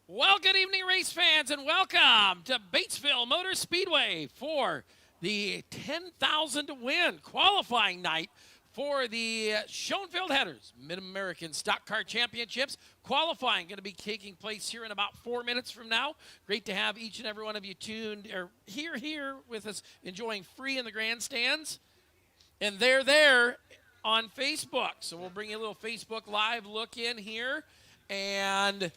Well, good evening, race fans, and welcome to Batesville Motor Speedway for the 10,000 to win qualifying night for the Schoenfeld Headers Mid-American Stock Car Championships. Qualifying going to be taking place here in about 4 minutes from now. Great to have each and every one of you tuned or here with us, enjoying free in the grandstands, and they're there on Facebook. So we'll bring you a little Facebook Live look in here and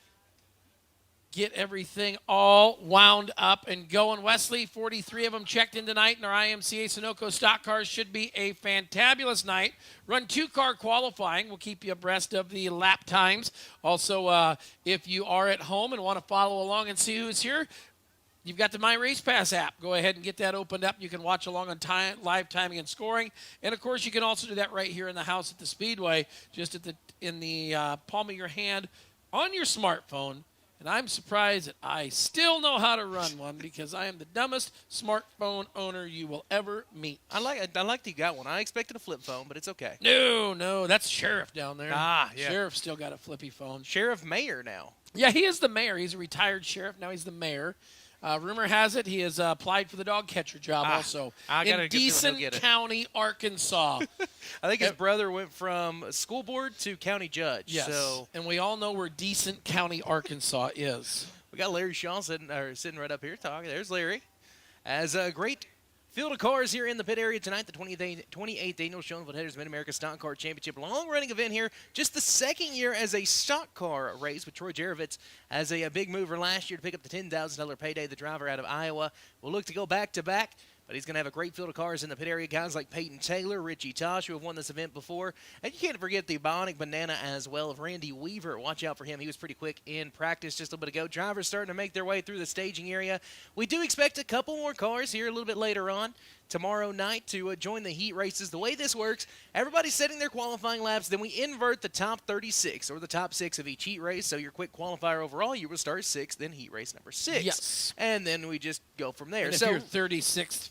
get everything all wound up and going. Wesley, 43 of them checked in tonight in our IMCA Sunoco stock cars. Should be a fantabulous night. Run 2-car qualifying. We'll keep you abreast of the lap times. Also, if you are at home and want to follow along and see who's here, you've got the My Race Pass app. Go ahead and get that opened up. You can watch along on live timing and scoring. And, of course, you can also do that right here in the house at the Speedway, just in the palm of your hand on your smartphone. And I'm surprised that I still know how to run one because I am the dumbest smartphone owner you will ever meet. I like that you got one. I expected a flip phone, but it's okay. No, that's Sheriff down there. Ah, yeah. Sheriff still got a flippy phone. Sheriff Mayor now. Yeah, he is the mayor. He's a retired sheriff. Now he's the mayor. Rumor has it he has applied for the dog catcher job also in Decent County, Arkansas. I think his brother went from school board to county judge. Yes, so. And we all know where Decent County, Arkansas is. We got Larry Shaw sitting right up here talking. There's Larry. As a great field of cars here in the pit area tonight, the 28th annual Schoenfeld Headers Mid-America Stock Car Championship. Long-running event here. Just the second year as a stock car race with Troy Jarovitz as a big mover last year to pick up the $10,000 payday. The driver out of Iowa will look to go back-to-back. But he's going to have a great field of cars in the pit area. Guys like Peyton Taylor, Richie Tosh, who have won this event before. And you can't forget the Bionic Banana as well of Randy Weaver. Watch out for him. He was pretty quick in practice just a little bit ago. Drivers starting to make their way through the staging area. We do expect a couple more cars here a little bit later on tomorrow night to join the heat races. The way this works, everybody's setting their qualifying laps. Then we invert the top 36 or the top 6 of each heat race. So your quick qualifier overall, you will start 6th, then heat race number 6. Yes. And then we just go from there. And if you're 36th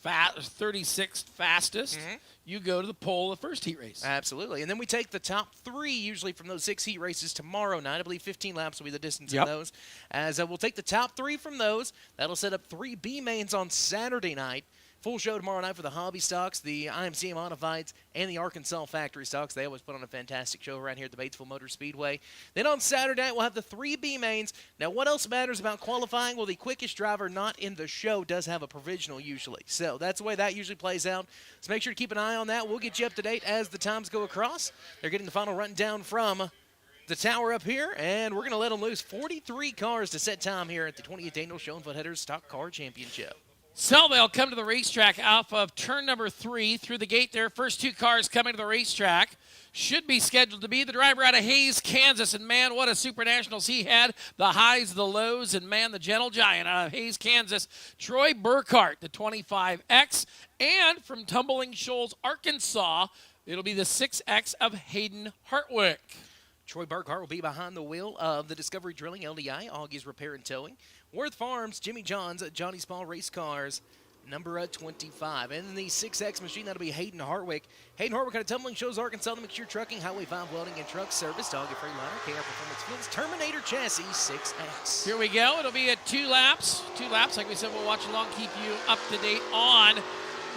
fastest, you go to the pole of the first heat race. Absolutely. And then we take the top 3 usually from those 6 heat races tomorrow night. I believe 15 laps will be the distance in those. As we'll take the top 3 from those. That'll set up 3 B mains on Saturday night. Full show tomorrow night for the hobby stocks, the IMCA modifieds, and the Arkansas factory stocks. They always put on a fantastic show right here at the Batesville Motor Speedway. Then on Saturday night, we'll have the 3 B mains. Now, what else matters about qualifying? Well, the quickest driver not in the show does have a provisional usually. So that's the way that usually plays out. So make sure to keep an eye on that. We'll get you up to date as the times go across. They're getting the final rundown from the tower up here, and we're going to let them loose. 43 cars to set time here at the 28th Annual Schoenfeld Headers Stock Car Championship. So they'll come to the racetrack off of turn number 3 through the gate there. First 2 cars coming to the racetrack should be scheduled to be the driver out of Hays, Kansas. And, man, what a Super Nationals he had. The highs, the lows, and, man, the gentle giant out of Hays, Kansas, Troy Burkhart, the 25X. And from Tumbling Shoals, Arkansas, it'll be the 6X of Hayden Hartwick. Troy Burkhart will be behind the wheel of the Discovery Drilling LDI, Augie's Repair and Towing. Worth Farms, Jimmy John's, Johnny Small Race Cars, number 25. And then the 6X machine, that'll be Hayden Hartwick. Hayden Hartwick out of Tumbling Shoals, Arkansas, the McSure Trucking, Highway 5 Welding and Truck Service, Doggy Freightliner, KR Performance Fields, Terminator Chassis, 6X. Here we go. It'll be at 2 laps. 2 laps, like we said, we'll watch along, keep you up to date on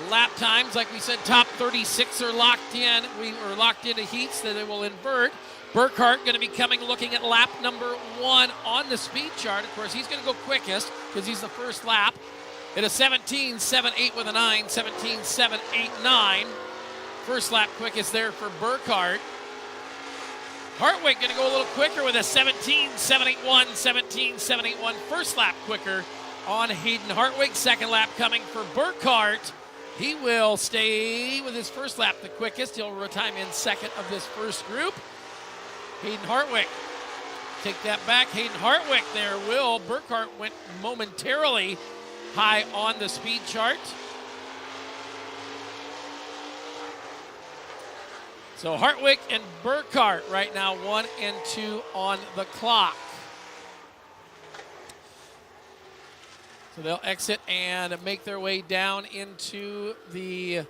lap times. Like we said, top 36 are locked in. We are locked into heats that it will invert. Burkhart going to be coming looking at lap number 1 on the speed chart. Of course, he's going to go quickest because he's the first lap at a 17.78 with a 9, 17.789. First lap quickest there for Burkhart. Hartwick going to go a little quicker with a 17.781, 17.781. First lap quicker on Hayden Hartwick. Second lap coming for Burkhart. He will stay with his first lap the quickest. He'll time in second of this first group. Hayden Hartwick, take that back. Hayden Hartwick there will. Burkhart went momentarily high on the speed chart. So Hartwick and Burkhart right now 1 and 2 on the clock. So they'll exit and make their way down into the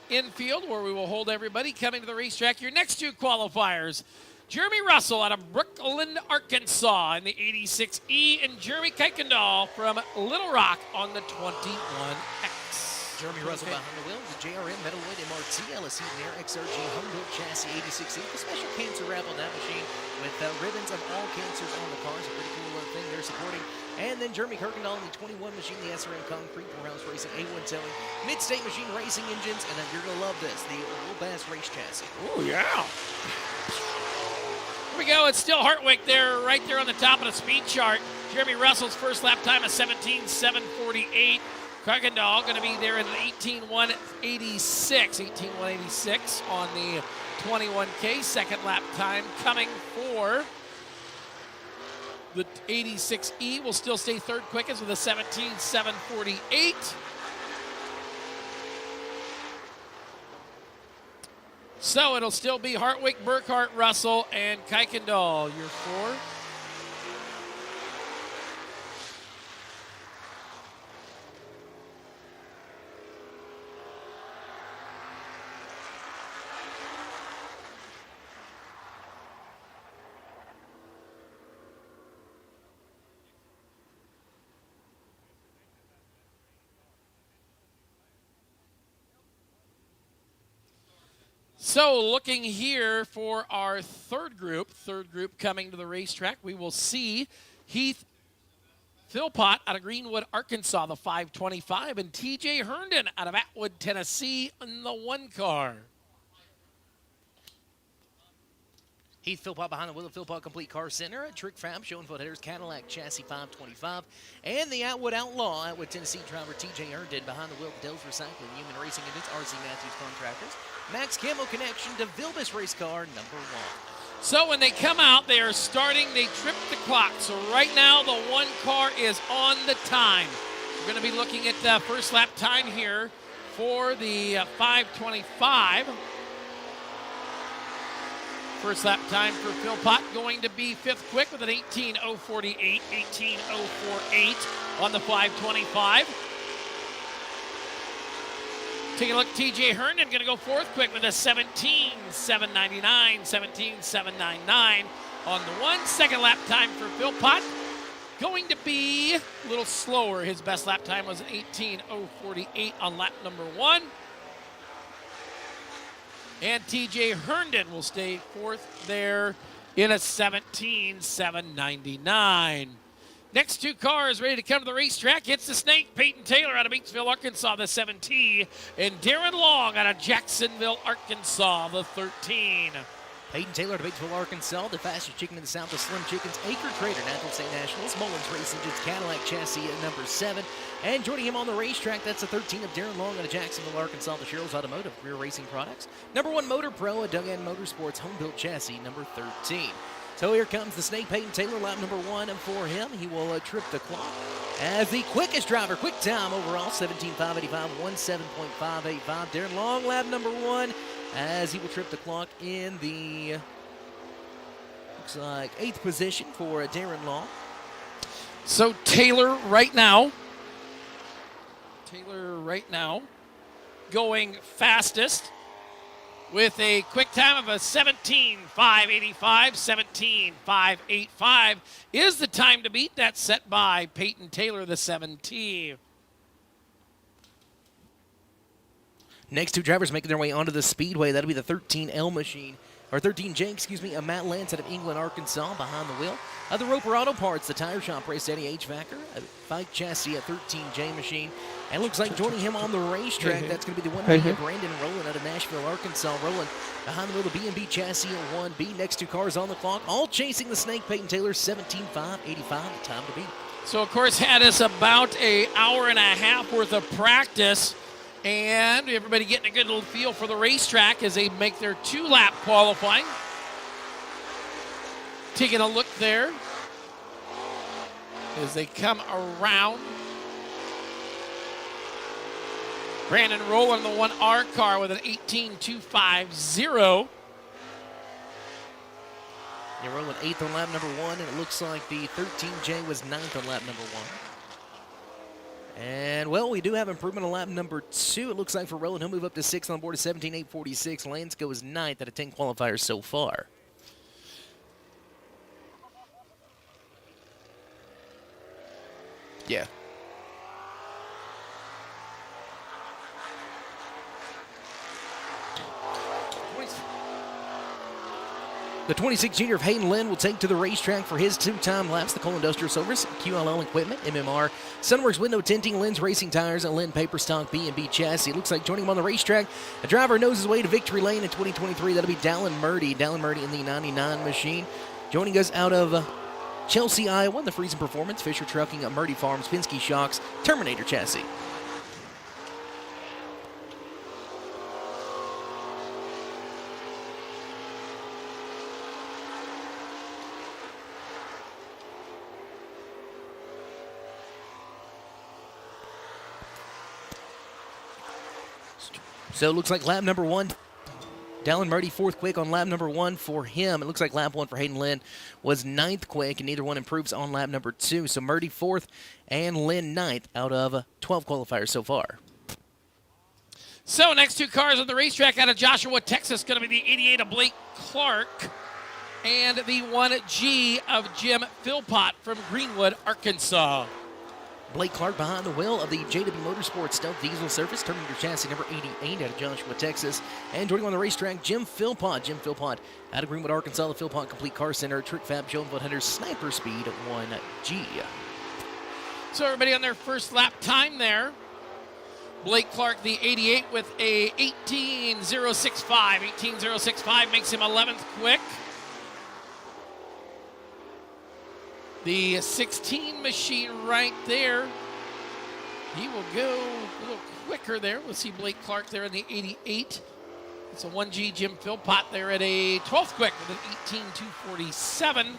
infield where we will hold everybody coming to the racetrack. Your next 2 qualifiers Jeremy Russell out of Brooklyn, Arkansas in the 86E, and Jeremy Kuykendall from Little Rock on the 21X. Jeremy Russell behind the wheel, the JRM Metalwood MRT LSE Nair XRG home-built chassis 86E. The special cancer wrap on that machine with ribbons of all cancers on the cars. A pretty cool thing they're supporting. And then Jeremy Kuykendall in the 21 machine, the SRM Concrete, Poorhouse Racing, A1 Towing, Mid-State Machine Racing Engines, and then you're going to love this, the Will Bass Race Chassis. Oh, yeah. Here we go. It's still Hartwick there, right there on the top of the speed chart. Jeremy Russell's first lap time is 17:7:48. Kuykendall going to be there in an 18:186 on the 21K. Second lap time coming for the 86E. Will still stay third quickest with a 17:7:48. So it'll still be Hartwick, Burkhart, Russell, and Kuykendall, your four. So looking here for our third group coming to the racetrack, we will see Heath Philpott out of Greenwood, Arkansas, the 525, and TJ Herndon out of Atwood, Tennessee, in the one car. Heath Philpott behind the wheel of Philpott Complete Car Center. Trick Fab, Schoenfeld Headers, Cadillac Chassis 525. And the Atwood Outlaw, Atwood, Tennessee driver TJ Herndon behind the wheel of Dell's Recycling, Human Racing Engines, RC Matthews Contractors. Max Camo Connection to Vilbus Race Car number 1. So when they come out, they are starting, they trip the clock. So right now, the one car is on the time. We're going to be looking at the first lap time here for the 525. First lap time for Philpott going to be fifth quick with an 18:048, 18:048 on the 525. Taking a look, TJ Herndon going to go fourth quick with a 17:799, 17:799 on the one. Second lap time for Philpott going to be a little slower. His best lap time was an 18:048 on lap number 1. And TJ Herndon will stay fourth there in a 17:799. Next two cars ready to come to the racetrack. It's the Snake, Peyton Taylor out of Batesville, Arkansas, the 7T, and Darren Long out of Jacksonville, Arkansas, the 13. Peyton Taylor to Batesville, Arkansas, the fastest chicken in the south of Slim Chickens, Acre Trader, Natural State Nationals, Mullins Race Engines, Cadillac Chassis at number 7. And joining him on the racetrack, that's the 13 of Darren Long out of Jacksonville, Arkansas, the Sherrills Automotive, Rear Racing Products. Number 1 Motor Pro, a Duggan Motorsports home-built chassis, number 13. So here comes the Snake, Peyton Taylor, lap number 1 for him. He will trip the clock as the quickest driver, quick time overall, 17:585, 17.585. Darren Long, lap number 1, as he will trip the clock in the, looks like, 8th position for Darren Long. So Taylor right now going fastest with a quick time of a 17:585, 17:585 is the time to beat. That's set by Peyton Taylor, the 7T. Next two drivers making their way onto the Speedway. That'll be the 13L machine, or 13J, excuse me, Matt Lance out of England, Arkansas, behind the wheel. The Roper Auto Parts, the tire shop, race Eddie HVACer, a bike chassis, a 13J machine. And looks like joining him on the racetrack, that's going to be the one Brandon Rowland out of Nashville, Arkansas. Rowland behind the wheel, the B&B chassis at 1B. Next two cars on the clock, all chasing the Snake, Peyton Taylor, 17:585, the time to beat. So, of course, had us about an hour and a half worth of practice. And everybody getting a good little feel for the racetrack as they make their 2-lap qualifying. Taking a look there as they come around. Brandon Rowland, the 1R car with an 18:250. You're rolling 8th on lap number 1, and it looks like the 13J was 9th on lap number 1. And, well, we do have improvement on lap number 2. It looks like for Rowland, he'll move up to 6th on board of 17:846. Lance goes 9th out of 10 qualifiers so far. Yeah. The 26 junior of Hayden Lynn will take to the racetrack for his two-time laps. The Cole Industrial Service, QLL Equipment, MMR, Sunworks Window Tinting, Lynn's Racing Tires, and Lynn Paper Stock B&B Chassis. It looks like joining him on the racetrack, a driver knows his way to victory lane in 2023. That'll be Dallin Murdy. Dallin Murdy in the 99 machine. Joining us out of Chelsea, Iowa, the Friesen Performance, Fisher Trucking, Murdy Farms, Penske Shocks, Terminator Chassis. So it looks like lap number 1, Dallin Murdy 4th quick on lap number 1 for him. It looks like lap 1 for Hayden Lynn was 9th quick, and neither one improves on lap number 2. So Murdy 4th and Lynn 9th out of 12 qualifiers so far. So next 2 cars on the racetrack out of Joshua, Texas, going to be the 88 of Blake Clark and the 1G of Jim Philpott from Greenwood, Arkansas. Blake Clark behind the wheel of the JW Motorsports Stealth Diesel Surface, Terminator Chassis number 88 out of Joshua, Texas. And joining on the racetrack, Jim Philpott. Jim Philpott out of Greenwood, Arkansas, the Philpott Complete Car Center, Trick Fab, Joan Hunter's Sniper Speed 1G. So everybody on their first lap time there. Blake Clark, the 88, with a 18.065. 18.065 makes him 11th quick. The 16 machine right there. He will go a little quicker there. We'll see Blake Clark there in the 88. It's a 1G Jim Philpott there at a 12th quick with an 18.247.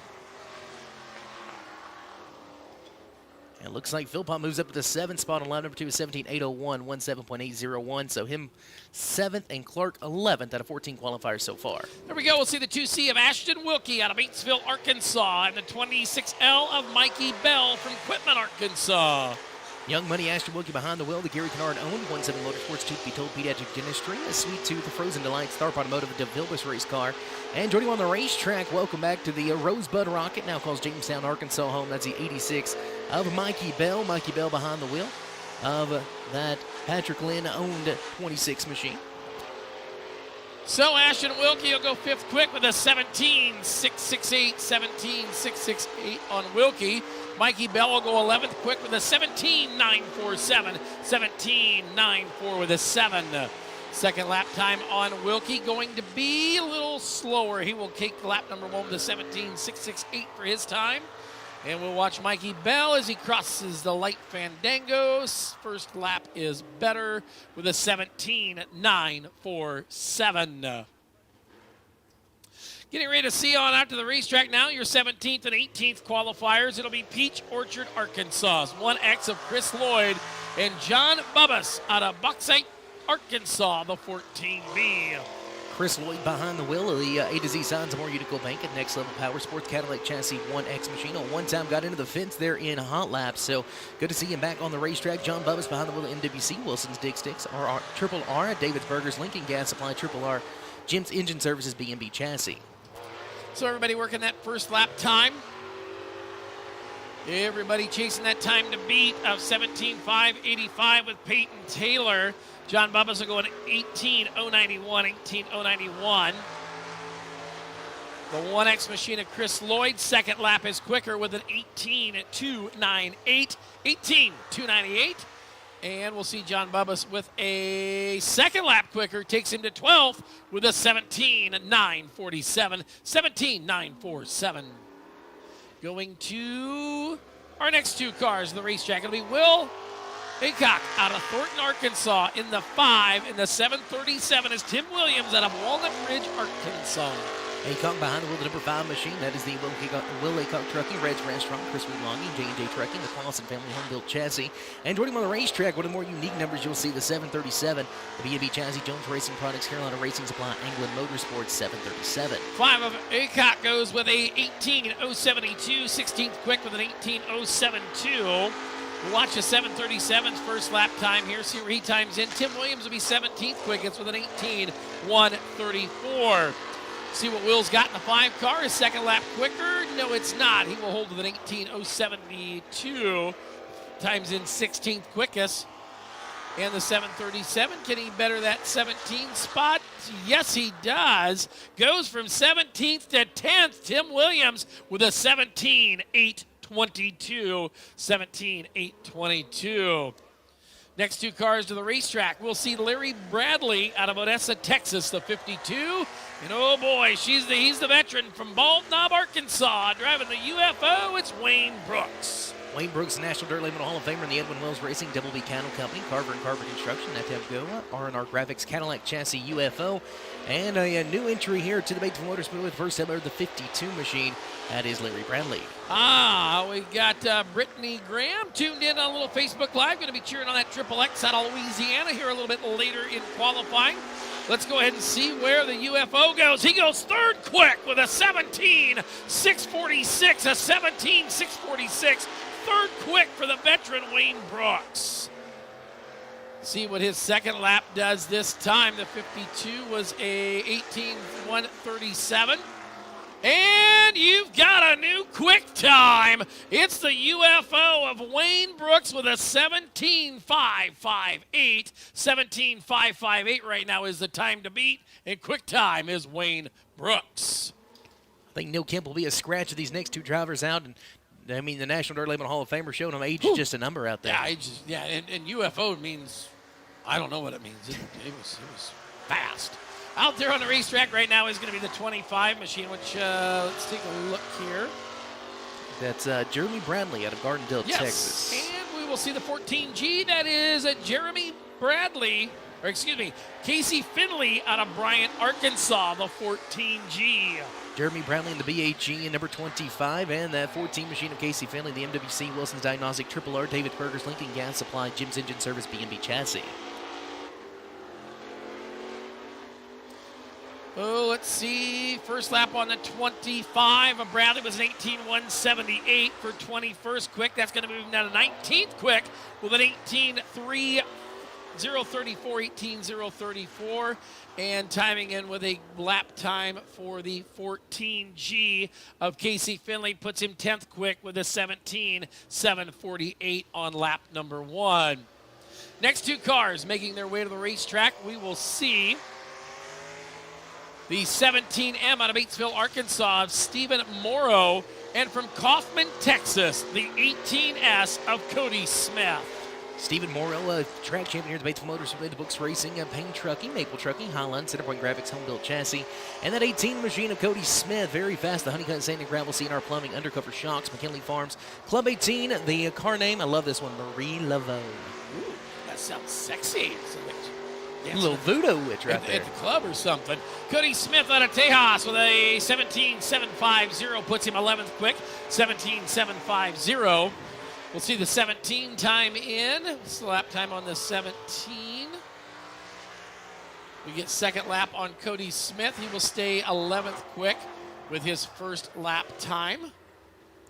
And it looks like Philpott moves up to the 7th spot on lap number 2 with 17.801, 17.801. So him 7th and Clark 11th out of 14 qualifiers so far. There we go. We'll see the 2C of Ashton Wilkie out of Batesville, Arkansas, and the 26L of Mikey Bell from Quitman, Arkansas. Young Money Ashton Wilkie behind the wheel, the Gary Kennard owned 17 Motorsports, Tooth Be Told Pediatric Dentistry, a Sweet Tooth, the Frozen Delight, Tharp Automotive, a DeVilbiss race car. And joining on the racetrack, welcome back to the Rosebud Rocket, now calls Jamestown, Arkansas home. That's the 86 of Mikey Bell. Mikey Bell behind the wheel of that Patrick Lynn owned 26 machine. So Ashton Wilkie will go 5th quick with a 17.668, 17.668 on Wilkie. Mikey Bell will go 11th quick with a 17.947, 17.94 with a 7. Second lap time on Wilkie going to be a little slower. He will take lap number 1 with a 17.668 for his time. And we'll watch Mikey Bell as he crosses the light Fandangos. First lap is better with a 17.947. Getting ready to see on out to the racetrack now, your 17th and 18th qualifiers. It'll be Peach Orchard, Arkansas. 1X of Chris Lloyd and John Bubbas out of Bauxite, Arkansas, the 14B. Chris Lloyd behind the wheel of the A to Z Signs of More Unico Bank at Next Level Power Sports Cadillac Chassis 1X machine. On one time got into the fence there in hot laps, so good to see him back on the racetrack. John Bubbas behind the wheel of MWC, Wilson's Dig Sticks, Triple R, David's Burgers, Lincoln Gas Supply, Triple R, Jim's Engine Services, B&B Chassis. So everybody working that first lap time. Everybody chasing that time to beat of 17.585 with Peyton Taylor. John Bubbas will go at 18.091, 18.091. The 1X machine of Chris Lloyd. Second lap is quicker with an 18.298, 18.298. And we'll see John Bubbas with a second lap quicker. Takes him to 12th with a 17.947, 17.947. Going to our next 2 cars in the racetrack. It'll be Will Aycock out of Thornton, Arkansas in the 5. In the 737 is Tim Williams out of Walnut Ridge, Arkansas. Aycock behind the wheel of the number 5 machine. That is the Will Aycock Trucking, Red's Restaurant, Chris Longy, J&J Trucking, the Clausen Family Home Built Chassis. And joining him on the racetrack, one of the more unique numbers you'll see, the 737, the B&B Chassis, Jones Racing Products, Carolina Racing Supply, Anglin Motorsports 737. 5 of Aycock goes with a 18.072, 16th quick with an 18.072. We'll watch the 737's first lap time here, see where he times in. Tim Williams will be 17th quickest with an 18.134. See what Will's got in the 5 car. His second lap quicker? No, it's not. He will hold with an 18.072. time's in 16th quickest. And the 737, can he better that 17 spot? Yes, he does. Goes from 17th to 10th. Tim Williams with a 17.822. 17.822. Next two cars to the racetrack. We'll see Larry Bradley out of Odessa, Texas, the 52. And oh boy, he's the veteran from Bald Knob, Arkansas. Driving the UFO, it's Wayne Brooks. Wayne Brooks, National Dirt Late Model Hall of Famer in the Edwin Wells Racing, Double B Cattle Company, Carver & Carver Construction, Go, R&R Graphics, Cadillac Chassis UFO, and a new entry here to the Batesville Motor Speedway with first ever the 52 machine. That is Larry Bradley. We got Brittany Graham tuned in on a little Facebook Live. Going to be cheering on that Triple X out of Louisiana here a little bit later in qualifying. Let's go ahead and see where the UFO goes. He goes third quick with a 17.646, a 17.646. Third quick for the veteran Wayne Brooks. See what his second lap does this time. The 52 was a 18.137. And you've got a new quick time. It's the UFO of Wayne Brooks with a 17.558. 17.558 right now is the time to beat, and quick time is Wayne Brooks. I think Neil Kemp will be a scratch of these next two drivers out, and I mean, the National Dirt Late Model Hall of Famer showing him age is just a number out there. Yeah, and UFO means, I don't know what it means. It was fast. Out there on the racetrack right now is going to be the 25 machine, which let's take a look here. That's Jeremy Bradley out of Gardendale, Texas. And we will see the 14G. That is Jeremy Bradley, or excuse me, Casey Finley out of Bryant, Arkansas, the 14G. Jeremy Bradley in the BHG in number 25, and that 14 machine of Casey Finley, the MWC, Wilson's Diagnostic, Triple R, David Burgers, Lincoln Gas Supply, Jim's Engine Service, B&B Chassis. Oh, let's see. First lap on the 25 of Bradley was an 18.178 for 21st quick. That's going to move him down to 19th quick with an 18.3034, 18.034. And timing in with a lap time for the 14G of Casey Finley puts him 10th quick with a 17.748 on lap number 1. Next two cars making their way to the racetrack, we will see the 17M out of Batesville, Arkansas of Stephen Morrow, and from Kaufman, Texas, the 18S of Cody Smith. Stephen Morrow, track champion here at the Batesville Motor Speedway, the Books Racing, Payne Trucking, Maple Trucking, Highline, Centerpoint Graphics, Home Built Chassis, and that 18 machine of Cody Smith, very fast, the Honeycutt Sand and Gravel, CNR Plumbing, Undercover Shocks, McKinley Farms, Club 18, the car name, I love this one, Marie Laveau. Ooh, that sounds sexy. A little voodoo witch right there. At the club or something. Cody Smith out of Tejas with a 17.750, puts him 11th quick, 17.750. We'll see the 17 time in. This is the lap time on the 17. We get second lap on Cody Smith. He will stay 11th quick with his first lap time.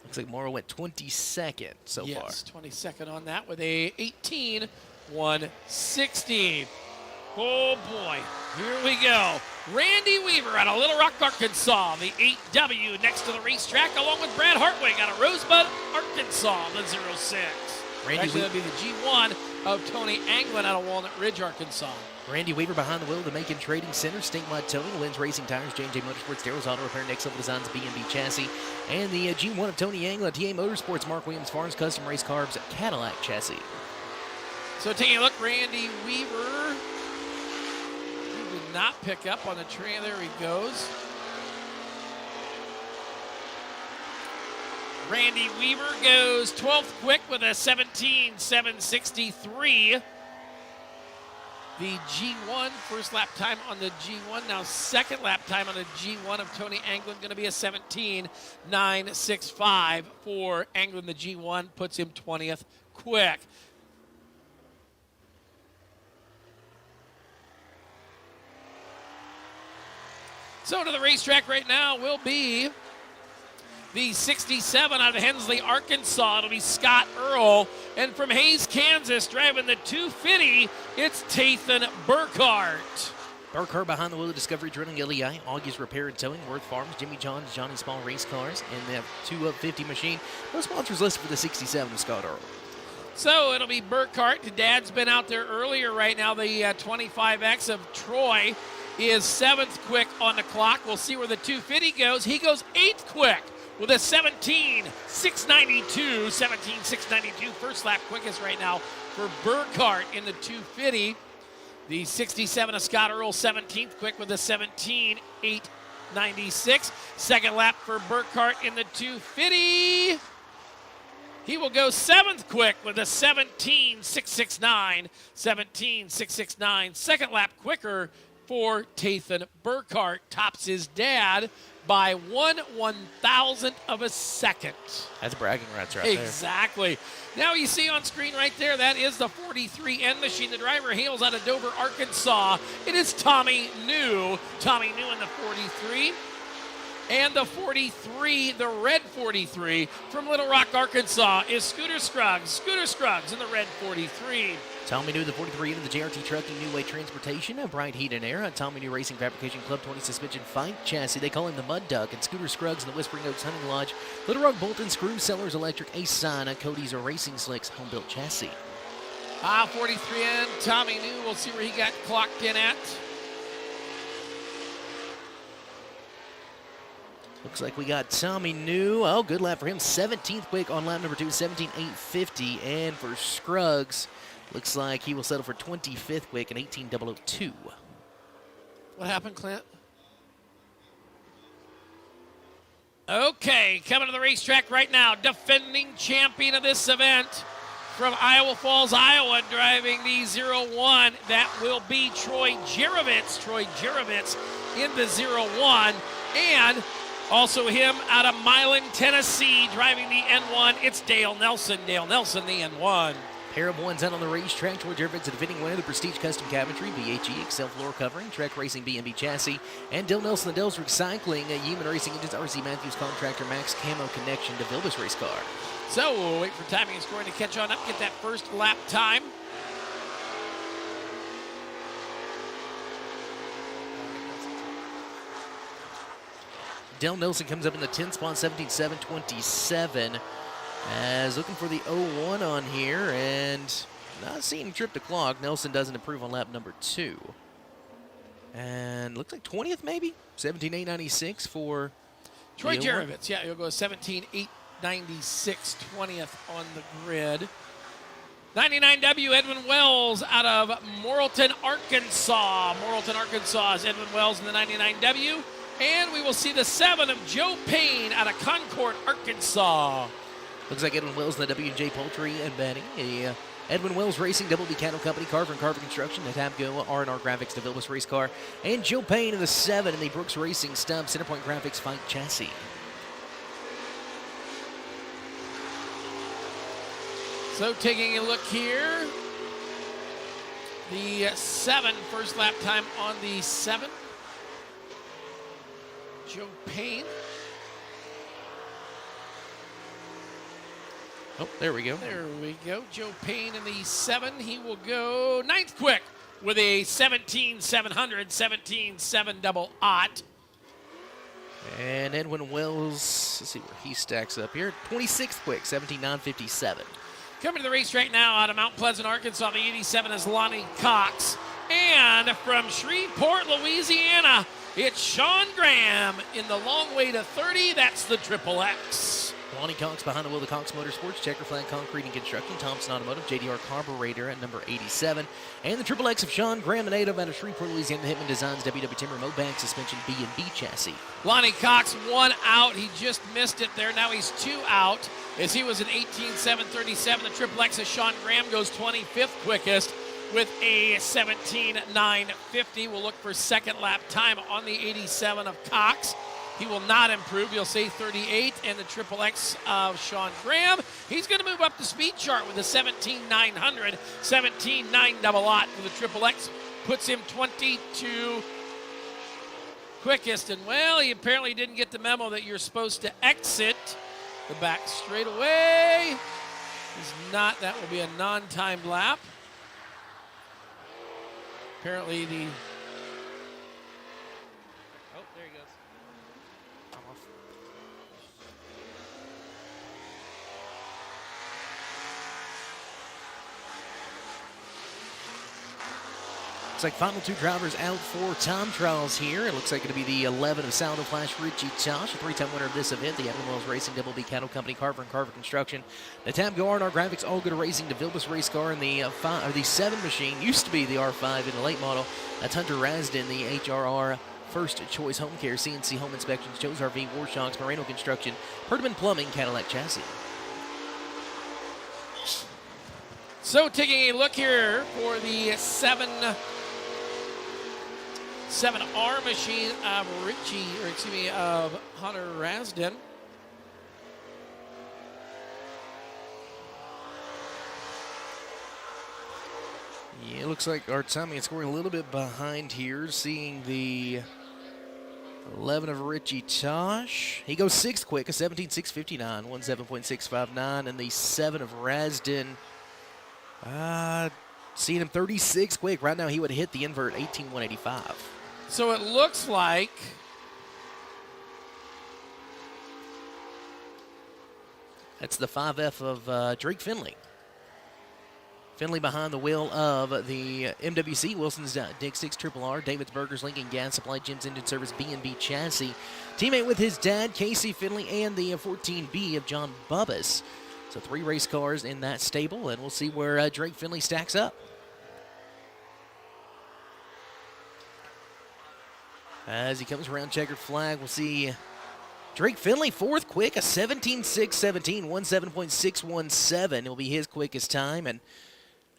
Looks like Morrow went 22nd so far. Yes, 22nd on that with a 18.160. Oh boy, here we go. Randy Weaver out of Little Rock, Arkansas, the 8W next to the racetrack, along with Brad Hartwig out of Rosebud, Arkansas, the 06. Actually, that'll be the G1 of Tony Anglin out of Walnut Ridge, Arkansas. Randy Weaver behind the wheel of the Macon Trading Center, Statewide Towing, Lynn's Racing Tires, J&J Motorsports, Darrell's Auto Repair, Next Level Designs, B&B Chassis, and the G1 of Tony Anglin, TA Motorsports, Mark Williams Farms, Custom Race Carbs, Cadillac Chassis. So taking a look, Randy Weaver did not pick up on the train. There he goes. Randy Weaver goes 12th quick with a 17.763. The G1, first lap time on the G1. Now second lap time on the G1 of Tony Anglin, going to be a 17.965 for Anglin. The G1 puts him 20th quick. So to the racetrack right now will be the 67 out of Hensley, Arkansas. It'll be Scott Earl. And from Hayes, Kansas, driving the 250, it's Tathan Burkhart. Burkhart behind the wheel of Discovery Drilling, LEI, Augie's Repair and Towing, Worth Farms, Jimmy John's, Johnny Small Race Cars, and the 2 up 50 machine. No sponsors listed for the 67 of Scott Earl. So it'll be Burkhart. Dad's been out there earlier right now. The 25X of Troy is 7th quick on the clock. We'll see where the 250 goes. He goes 8th quick with a 17.692. 17.692. First lap quickest right now for Burkhart in the 250. The 67 of Scott Earl, 17th quick with a 17.896. Second lap for Burkhart in the 250. He will go 7th quick with a 17.669. 17.669. Second lap quicker for Tathan Burkhart. Tops his dad by 1/1000th of a second. That's bragging rights right there. Exactly. Now you see on screen right there, that is the 43N machine. The driver hails out of Dover, Arkansas. It is Tommy New. Tommy New in the 43. And the 43, the red 43 from Little Rock, Arkansas is Scooter Scruggs. Scooter Scruggs in the red 43. Tommy New, the 43 into the JRT Trucking New Way Transportation, a Bright Heat and Air, a Tommy New Racing Fabrication Club 20 Suspension Fight Chassis. They call him the Mud Duck. And Scooter Scruggs in the Whispering Oaks Hunting Lodge, Little Rock Bolton Screw Sellers Electric Ace Sign, Cody's Racing Slicks Home Built Chassis. 43N, Tommy New. We'll see where he got clocked in at. Looks like we got Tommy New. Oh, good lap for him. 17th quick on lap number 2, 17.850. And for Scruggs, looks like he will settle for 25th quick, an 18.002. What happened, Clint? Okay, coming to the racetrack right now, defending champion of this event from Iowa Falls, Iowa, driving the 01. That will be Troy Jerovitz. Troy Jerovitz in the 01. And also him out of Milan, Tennessee, driving the N1. It's Dale Nelson. Dale Nelson, the N1. Pair of ones out on the racetrack. Troy Jerovitz, the defending winner, the Prestige Custom Cabinetry, BHE, Excel Floor Covering, Trek Racing, B&B Chassis, and Dale Nelson, the Dell's Recycling, Human Racing Engines, RC Matthews Contractor, Max Camo Connection to Vilbus Race Car. So we'll wait for timing and scoring to catch on up, get that first lap time. Dale Nelson comes up in the 10th spot, 17.727. As looking for the 01 on here, and not seeing him trip the clock. Nelson doesn't improve on lap number 2. And looks like 20th maybe? 17.896 for Troy Jerovitz. Yeah, he'll go 17.896, 20th on the grid. 99W, Edwin Wells out of Morrilton, Arkansas. Morrilton, Arkansas is Edwin Wells in the 99W. And we will see the 7 of Joe Payne out of Concord, Arkansas. Looks like Edwin Wells in the W&J Poultry and Betting. Edwin Wells Racing, Double B Cattle Company, Carver and Carver Construction, the Tabco, R&R Graphics, the Vilbus Race Car, and Joe Payne in the 7 in the Brooks Racing Stump, Centerpoint Graphics Fight Chassis. So taking a look here, the 7 first lap time on the 7. Joe Payne. Oh, there we go. There we go. Joe Payne in the 7. He will go 9th quick with a 17.700, 17.700. And Edwin Wells, let's see where he stacks up here. 26th quick, 17.957. Coming to the racetrack now out of Mount Pleasant, Arkansas, the 87 is Lonnie Cox. And from Shreveport, Louisiana, it's Sean Graham in the long way to 30. That's the Triple X. Lonnie Cox behind the wheel of Cox Motorsports, Checker Flag Concrete and Construction, Thompson Automotive, JDR Carburetor at number 87. And the Triple X of Sean Graham, a native out of Shreveport, Louisiana, Hitman Designs, WW Timber, Mobank Suspension, B&B Chassis. Lonnie Cox 1 out. He just missed it there. Now he's 2 out as he was an 18.737. The Triple X of Sean Graham goes 25th quickest with a 17.950. We'll look for second lap time on the 87 of Cox. He will not improve. You'll say 38. And the Triple X of Sean Graham, he's going to move up the speed chart with a 17.900, 17.900 for the Triple X. Puts him 22 quickest. And, well, he apparently didn't get the memo that you're supposed to exit the back straightaway. He's not. That will be a non-timed lap. Apparently the... Oh, there he goes. I'm off. Looks like final 2 drivers out for time trials here. It looks like it'll be the 11 of Sound of Flash, Richie Tosh, a 3-time winner of this event. The Evan Wells Racing, Double B Cattle Company, Carver and Carver Construction. The Tab Go R&R Graphics, All Good Racing, DeVilbiss Race Car, and the 7 machine used to be the R5 in the late model. That's Hunter Rasden, the HRR First Choice Home Care, CNC Home Inspections, Joe's RV, Warshawks, Moreno Construction, Perdaman Plumbing, Cadillac Chassis. So taking a look here for the 7R machine of of Hunter Rasden. Yeah, it looks like our timing is scoring a little bit behind here, seeing the 11 of Richie Tosh. He goes 6th quick, a 17.659, 17.659, and the 7 of Rasden. Seeing him 36 quick. Right now he would hit the invert 18.185. So it looks like that's the 5F of Drake Finley. Finley behind the wheel of the MWC, Wilson's Dig 6 Triple R, David's Burgers, Lincoln Gas Supply, Jim's Engine Service, B&B Chassis. Teammate with his dad, Casey Finley, and the 14B of John Bubbas. So 3 race cars in that stable, and we'll see where Drake Finley stacks up. As he comes around checkered flag, we'll see Drake Finley 4th quick, a 17.617, 17.617. It'll be his quickest time, and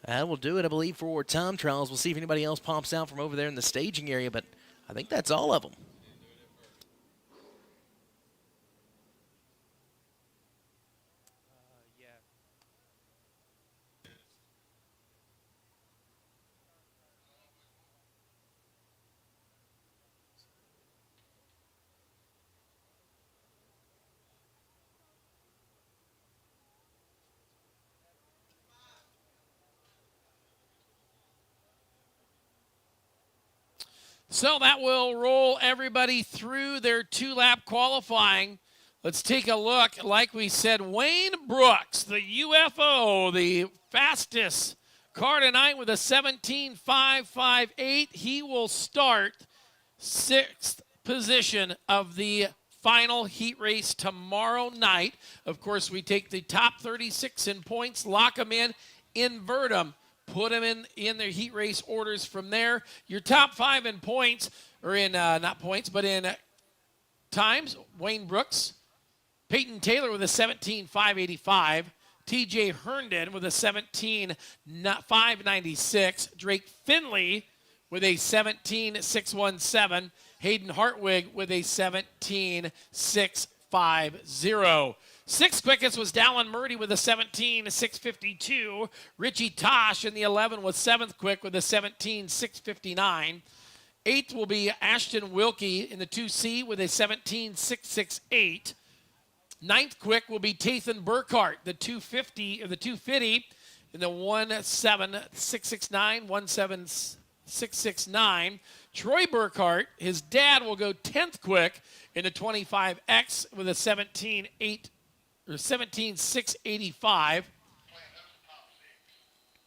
that will do it, I believe, for time trials. We'll see if anybody else pops out from over there in the staging area, but I think that's all of them. So that will roll everybody through their 2-lap qualifying. Let's take a look. Like we said, Wayne Brooks, the UFO, the fastest car tonight with a 17.558. He will start 6th position of the final heat race tomorrow night. Of course, we take the top 36 in points, lock them in, invert them. Put them in their heat race orders from there. Your top 5 in points, or in, not points, but in times, Wayne Brooks, Peyton Taylor with a 17.585, TJ Herndon with a 17.596, Drake Finley with a 17.617, Hayden Hartwig with a 17.650. 6th quickest was Dallin Murdy with a 17.652. Richie Tosh in the 11 was 7th quick with a 17.659. 8th will be Ashton Wilkie in the 2C with a 17.668. 9th quick will be Tathan Burkhart, the 250 or the 250 in the 17.669, 17.669. Troy Burkhart, his dad, will go 10th quick in the 25X with a 17.685.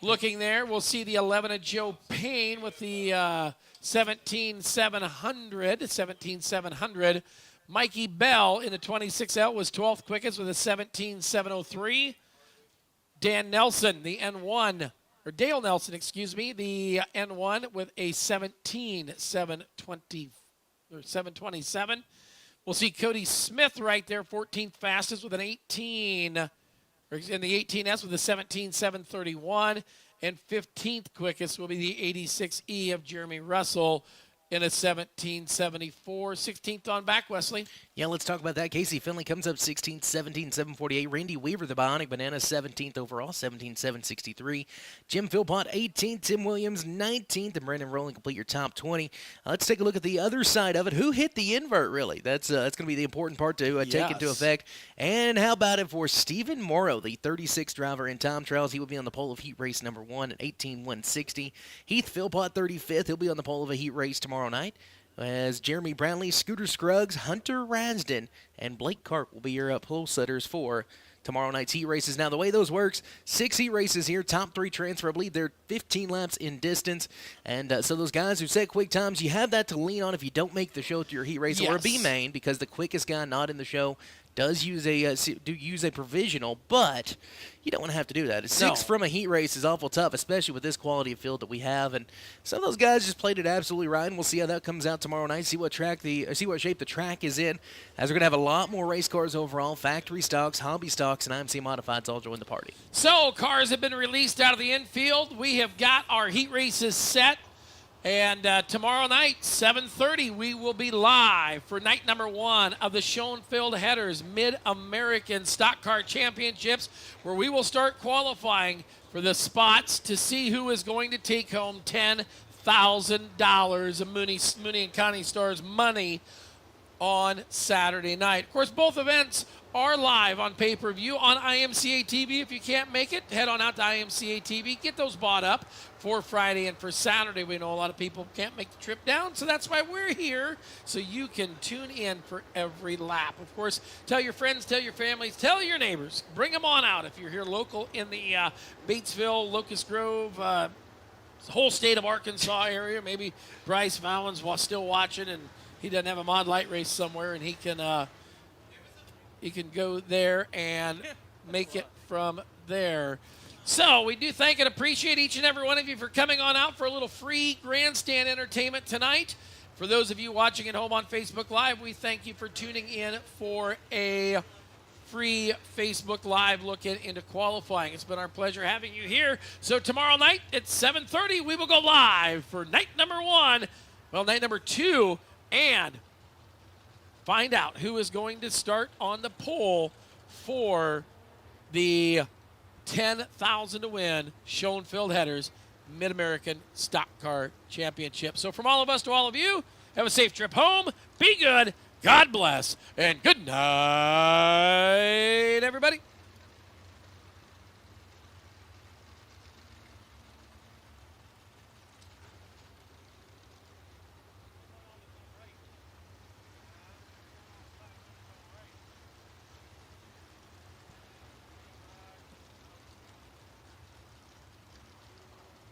Looking there, we'll see the 11 of Joe Payne with the 17.700. Mikey Bell in the 26L was 12th quickest with a 17.703. Dan Nelson, the N1, or Dale Nelson, excuse me, the N1 with a 17.720 or 727. We'll see Cody Smith right there, 14th fastest with an 18, or in the 18S with a 17.731. And 15th quickest will be the 86E of Jeremy Russell in a 17.74. 16th on back, Wesley. Yeah, let's talk about that. Casey Finley comes up 16th, 17.748. Randy Weaver, the Bionic Banana, 17th overall, 17.763. Jim Philpott, 18th. Tim Williams, 19th. And Brandon Rowland complete your top 20. Let's take a look at the other side of it. Who hit the invert, really? That's going to be the important part to take into effect. And how about it for Stephen Morrow, the 36th driver in time trials? He will be on the pole of heat race number 1 at 18.160. Heath Philpott, 35th. He'll be on the pole of a heat race tomorrow night as Jeremy Brownlee, Scooter Scruggs, Hunter Rasden, and Blake Karp will be your pole setters for tomorrow night's heat races. Now, the way those works, 6 heat races here, top 3 transfer. I believe they're 15 laps in distance. And so those guys who set quick times, you have that to lean on if you don't make the show through your heat race or a B main, because the quickest guy not in the show does use a provisional, but you don't want to have to do that. 6 from a heat race is awful tough, especially with this quality of field that we have. And some of those guys just played it absolutely right, and we'll see how that comes out tomorrow night. See what shape the track is in, as we're gonna have a lot more race cars overall, factory stocks, hobby stocks, and IMCA modifieds all join the party. So cars have been released out of the infield. We have got our heat races set. And tomorrow night, 7:30, we will be live for night number 1 of the Schoenfeld Headers Mid-American Stock Car Championships, where we will start qualifying for the spots to see who is going to take home $10,000 of Mooney and Connie Starr's money on Saturday night. Of course, both events are live on pay-per-view on IMCA TV. If you can't make it, head on out to IMCA TV. Get those bought up for Friday and for Saturday. We know a lot of people can't make the trip down, so that's why we're here, so you can tune in for every lap. Of course, tell your friends, tell your families, tell your neighbors. Bring them on out if you're here local in the Batesville, Locust Grove, the whole state of Arkansas area. Maybe Bryce Fallon's still watching and he doesn't have a mod light race somewhere, and he can go there and make it from there. So we do thank and appreciate each and every one of you for coming on out for a little free grandstand entertainment tonight. For those of you watching at home on Facebook Live, we thank you for tuning in for a free Facebook Live look into qualifying. It's been our pleasure having you here. So tomorrow night at 7:30, we will go live for night number 1, night number 2, and find out who is going to start on the pole for the 10,000 to win Schoenfeld Headers Mid-American Stock Car Championship. So from all of us to all of you, have a safe trip home. Be good. God bless. And good night, everybody.